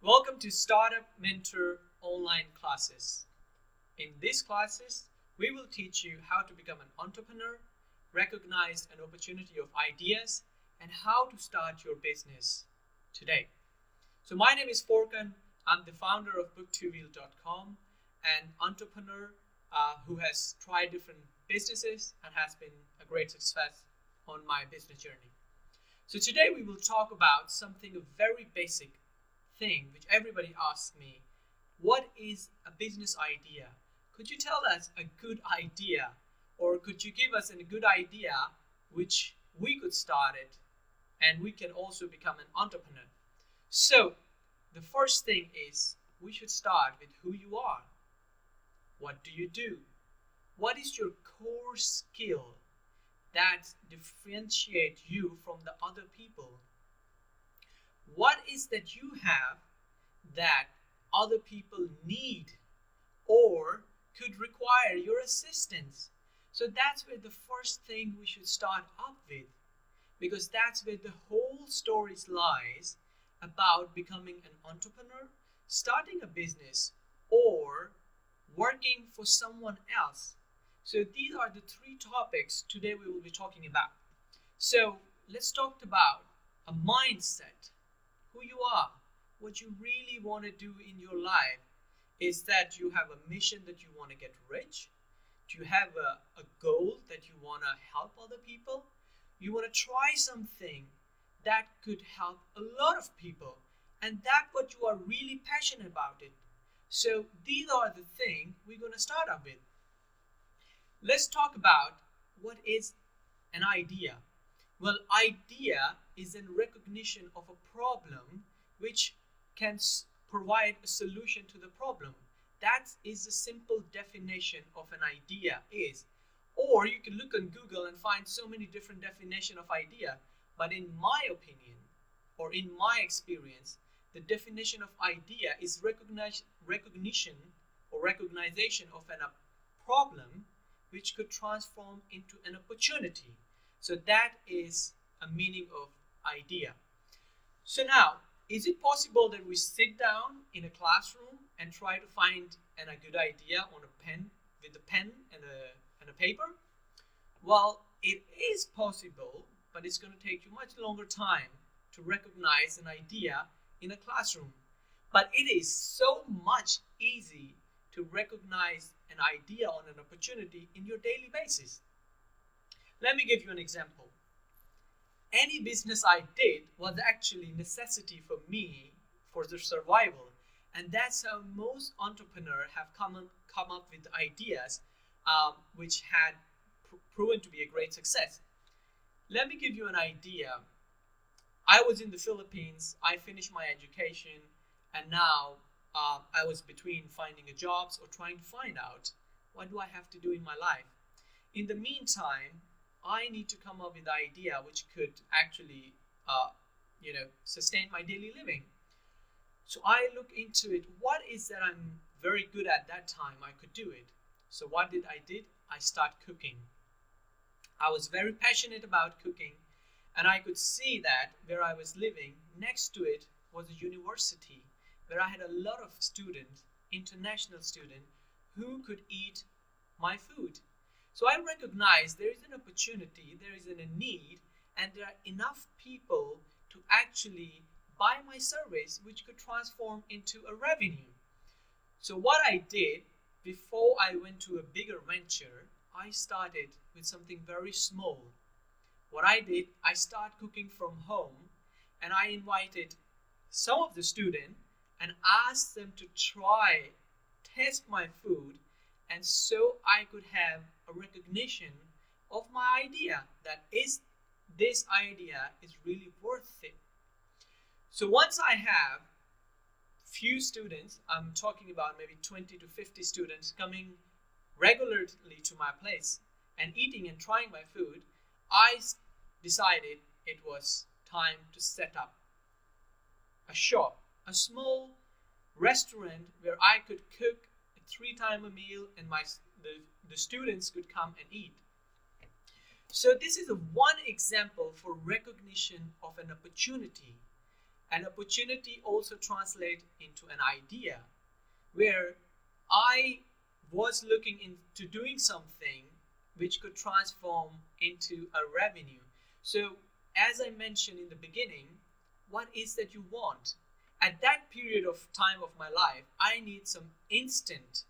Welcome to Startup Mentor online classes. In these classes, we will teach you how to become an entrepreneur, recognize an opportunity of ideas, and how to start your business today. So my name is Forkan. I'm the founder of book2wheel.com, an entrepreneur who has tried different businesses and has been a great success on my business journey. So today we will talk about something very basic thing which everybody asks me. What is a business idea? Could you tell us a good idea, or could you give us a good idea which we could start it and we can also become an entrepreneur? So the first thing is we should start with who you are. What do you do? What is your core skill that differentiate you from the other people? What is that you have that other people need or could require your assistance? So that's where the first thing we should start up with, because that's where the whole story lies about becoming an entrepreneur, starting a business, or working for someone else. So these are the three topics today we will be talking about. So let's talk about a mindset. Who you are, what you really want to do in your life. Is that you have a mission that you want to get rich? Do you have a goal that you want to help other people? You want to try something that could help a lot of people, and that what you are really passionate about it. So these are the things we're going to start up with. Let's talk about what is an idea. Well, idea is a recognition of a problem which can provide a solution to the problem. That is the simple definition of an idea is. Or you can look on Google and find so many different definitions of idea. But in my opinion, or in my experience, the definition of idea is recognition or recognition of a problem which could transform into an opportunity. So that is a meaning of idea. So now, is it possible that we sit down in a classroom and try to find a good idea on a pen, with a pen and a paper? Well, it is possible, but it's going to take you much longer time to recognize an idea in a classroom. But it is so much easy to recognize an idea on an opportunity in your daily basis. Let me give you an example. Any business I did was actually necessity for me for the survival, and that's how most entrepreneurs have come up with ideas which had proven to be a great success. Let me give you an idea. I was in the Philippines, I finished my education, and now I was between finding a job or trying to find out what do I have to do in my life. In the meantime, I need to come up with an idea which could actually, sustain my daily living. So I look into it. What is that I'm very good at that time? I could do it. So what did? I start cooking. I was very passionate about cooking, and I could see that where I was living, next to it was a university where I had a lot of students, international students, who could eat my food. So I recognize there is an opportunity, there is a need, and there are enough people to actually buy my service, which could transform into a revenue. So what I did before I went to a bigger venture, I started with something very small. What I did, I started cooking from home, and I invited some of the students and asked them to test my food, and so I could have a recognition of my idea, that is this idea is really worth it. So once I have few students, I'm talking about maybe 20 to 50 students coming regularly to my place and eating and trying my food, I decided it was time to set up a shop, a small restaurant where I could cook 3 times a meal and the students could come and eat. So this is one example for recognition of an opportunity. An opportunity also translates into an idea where I was looking into doing something which could transform into a revenue. So, as I mentioned in the beginning, what is that you want? At that period of time of my life, I need some instant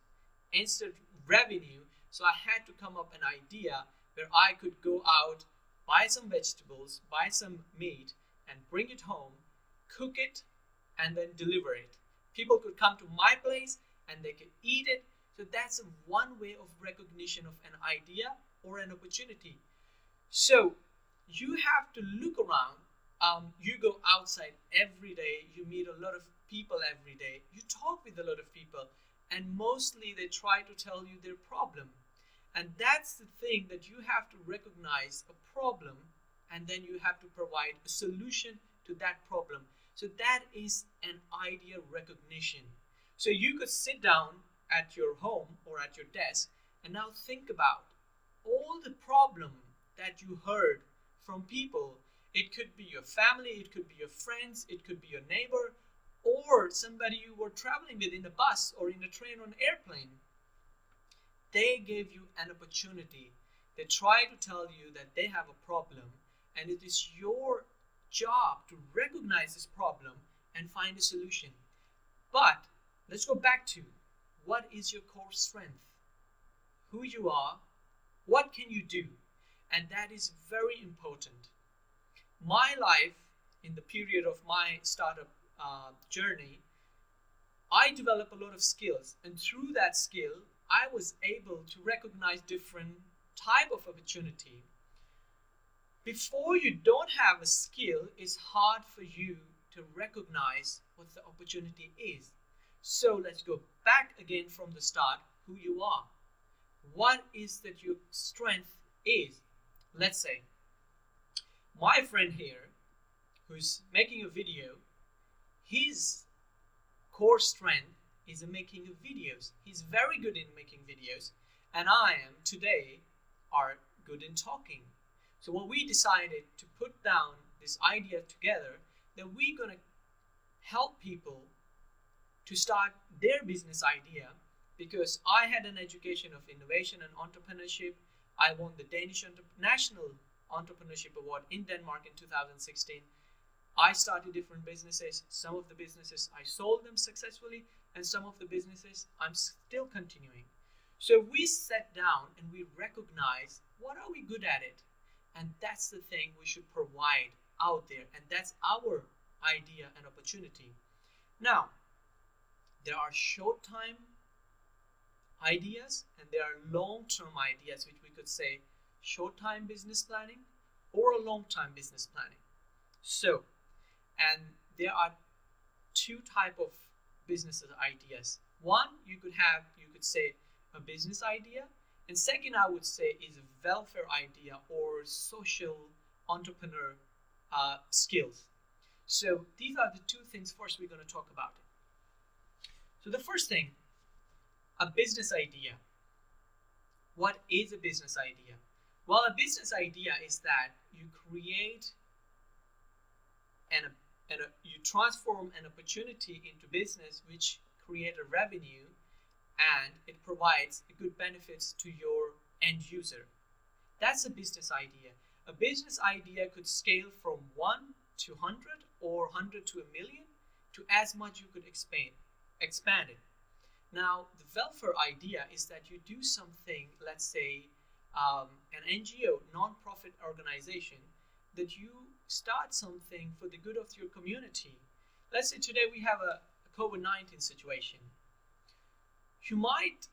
revenue. So I had to come up an idea where I could go out, buy some vegetables, buy some meat, and bring it home, cook it, and then deliver it. People could come to my place and they could eat it. So that's one way of recognition of an idea or an opportunity. So you have to look around. You go outside every day, you meet a lot of people every day, you talk with a lot of people, and mostly they try to tell you their problem. And that's the thing, that you have to recognize a problem and then you have to provide a solution to that problem. So that is an idea recognition. So you could sit down at your home or at your desk and now think about all the problem that you heard from people. It could be your family, it could be your friends, it could be your neighbor, or somebody you were traveling with in a bus or in a train or an airplane. They gave you an opportunity. They try to tell you that they have a problem, and it is your job to recognize this problem and find a solution. But let's go back to, what is your core strength? Who you are, what can you do? And that is very important. My life, in the period of my startup journey, I developed a lot of skills, and through that skill I was able to recognize different type of opportunity. Before you don't have a skill, it's hard for you to recognize what the opportunity is. So let's go back again from the start. Who you are, what is that your strength is. Let's say my friend here who's making a video, his core strength is in making videos. He's very good in making videos, and I am today are good in talking. So when we decided to put down this idea together, that we're gonna help people to start their business idea, because I had an education of innovation and entrepreneurship. I won the Danish National Entrepreneurship Award in Denmark in 2016. I started different businesses. Some of the businesses I sold them successfully, and some of the businesses I'm still continuing. So we sat down and we recognized, what are we good at it? And that's the thing we should provide out there, and that's our idea and opportunity. Now, there are short-time ideas and there are long-term ideas, which we could say short-time business planning or a long-time business planning. So, and there are two type of business ideas. One, you could say a business idea, and second, I would say, is a welfare idea or social entrepreneur skills. So these are the two things first we're going to talk about. So the first thing, a business idea. What is a business idea? Well, a business idea is that you create you transform an opportunity into business which create a revenue, and it provides good benefits to your end user. That's a business idea. A business idea could scale from 1 to 100 or 100 to a million to as much you could expand it. Now, the welfare idea is that you do something, let's say an NGO, non-profit organization, that you start something for the good of your community. Let's say today we have a COVID-19 situation. You might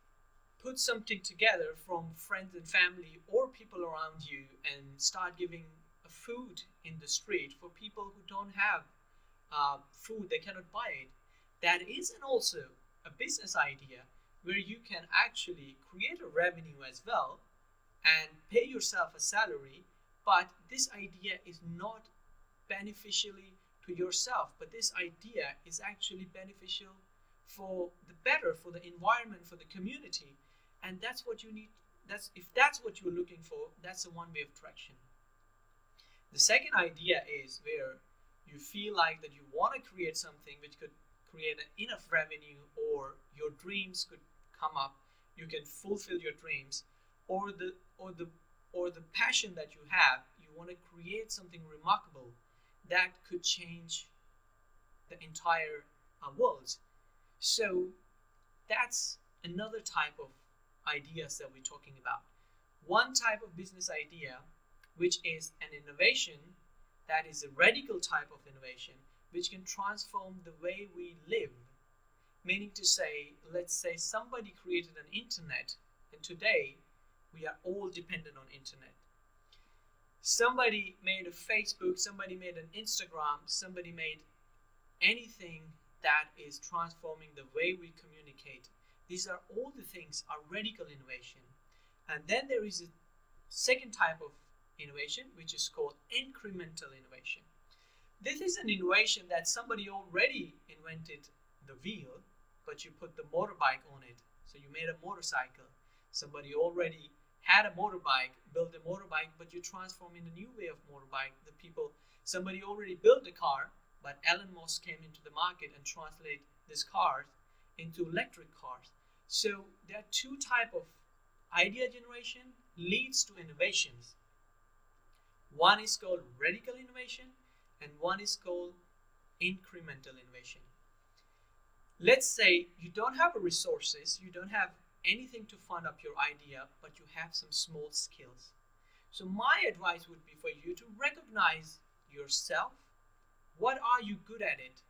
put something together from friends and family or people around you and start giving food in the street for people who don't have food, they cannot buy it. That is also a business idea where you can actually create a revenue as well and pay yourself a salary, but this idea is not beneficially to yourself, but this idea is actually beneficial for the better, for the environment, for the community. And that's what you need. If that's what you're looking for, that's the one way of traction. The second idea is where you feel like that you want to create something which could create enough revenue, or your dreams could come up, you can fulfill your dreams, or the passion that you have, you want to create something remarkable that could change the entire world. So that's another type of ideas that we're talking about. One type of business idea, which is an innovation, that is a radical type of innovation, which can transform the way we live. Meaning to say, let's say somebody created an internet, and today we are all dependent on internet. Somebody made a Facebook, somebody made an Instagram, somebody made anything that is transforming the way we communicate. These are all the things are radical innovation. And then there is a second type of innovation, which is called incremental innovation. This is an innovation that somebody already invented the wheel, but you put the motorbike on it. So you made a motorcycle. Somebody already had a motorbike, built a motorbike, but you transform in a new way of motorbike. Somebody already built a car, but Elon Musk came into the market and translated this car into electric cars. So there are two types of idea generation leads to innovations. One is called radical innovation and one is called incremental innovation. Let's say you don't have resources, you don't have anything to fund up your idea, but you have some small skills. So my advice would be for you to recognize yourself. What are you good at it?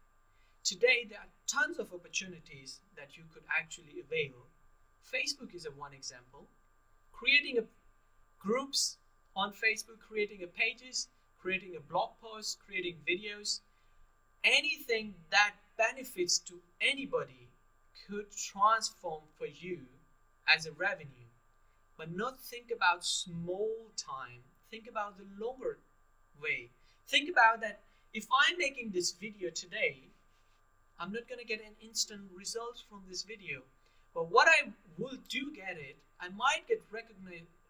Today there are tons of opportunities that you could actually avail. Facebook is one example. Creating groups on Facebook, creating pages, creating a blog post, creating videos, anything that benefits to anybody could transform for you as a revenue. But not think about small time. Think about the longer way. Think about that if I'm making this video today, I'm not going to get an instant result from this video. But what I will do get it, I might get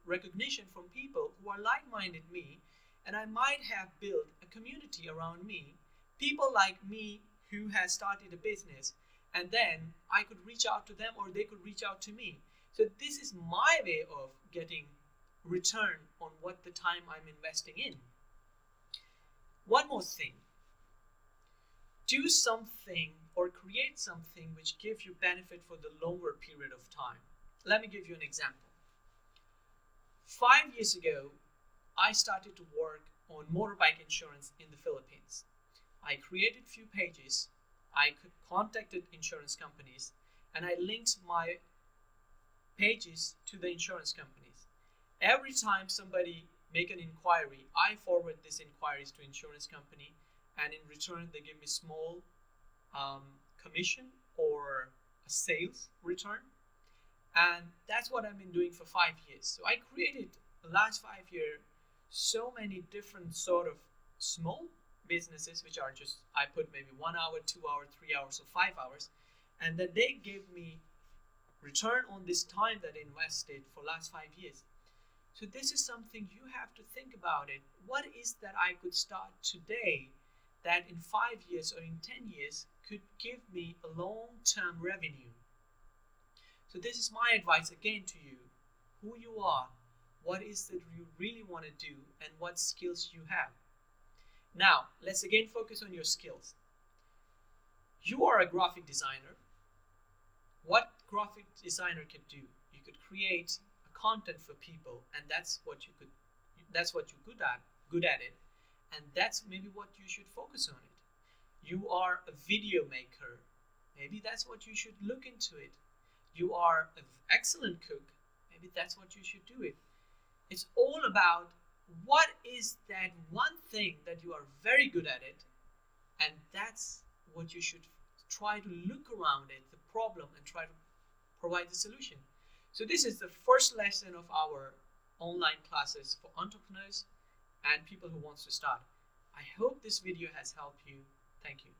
recognition from people who are like-minded me, and I might have built a community around me, people like me who has started a business, and then I could reach out to them or they could reach out to me. So this is my way of getting return on what the time I'm investing in. One more thing. Do something or create something which gives you benefit for the longer period of time. Let me give you an example. 5 years ago, I started to work on motorbike insurance in the Philippines. I created few pages, I contacted insurance companies, and I linked my pages to the insurance companies. Every time somebody make an inquiry, I forward these inquiries to insurance company, and in return they give me small commission or a sales return. And that's what I've been doing for 5 years. So I created the last 5 years so many different sort of small businesses, which are just, I put maybe 1 hour, 2 hours, 3 hours, or 5 hours, and then they gave me return on this time that I invested for last 5 years. So this is something you have to think about it. What is that I could start today that in 5 years or in 10 years could give me a long-term revenue? So this is my advice again to you. Who you are, what is that you really want to do, and what skills you have. Now, let's again focus on your skills. You are a graphic designer. What graphic designer could do? You could create a content for people, and that's what you're good at it, and that's maybe what you should focus on it. You are a video maker. Maybe that's what you should look into it. You are an excellent cook. Maybe that's what you should do it. It's all about what is that one thing that you are very good at it, and that's what you should try to look around it, the problem, and try to provide the solution. So this is the first lesson of our online classes for entrepreneurs and people who wants to start. I hope this video has helped you. Thank you.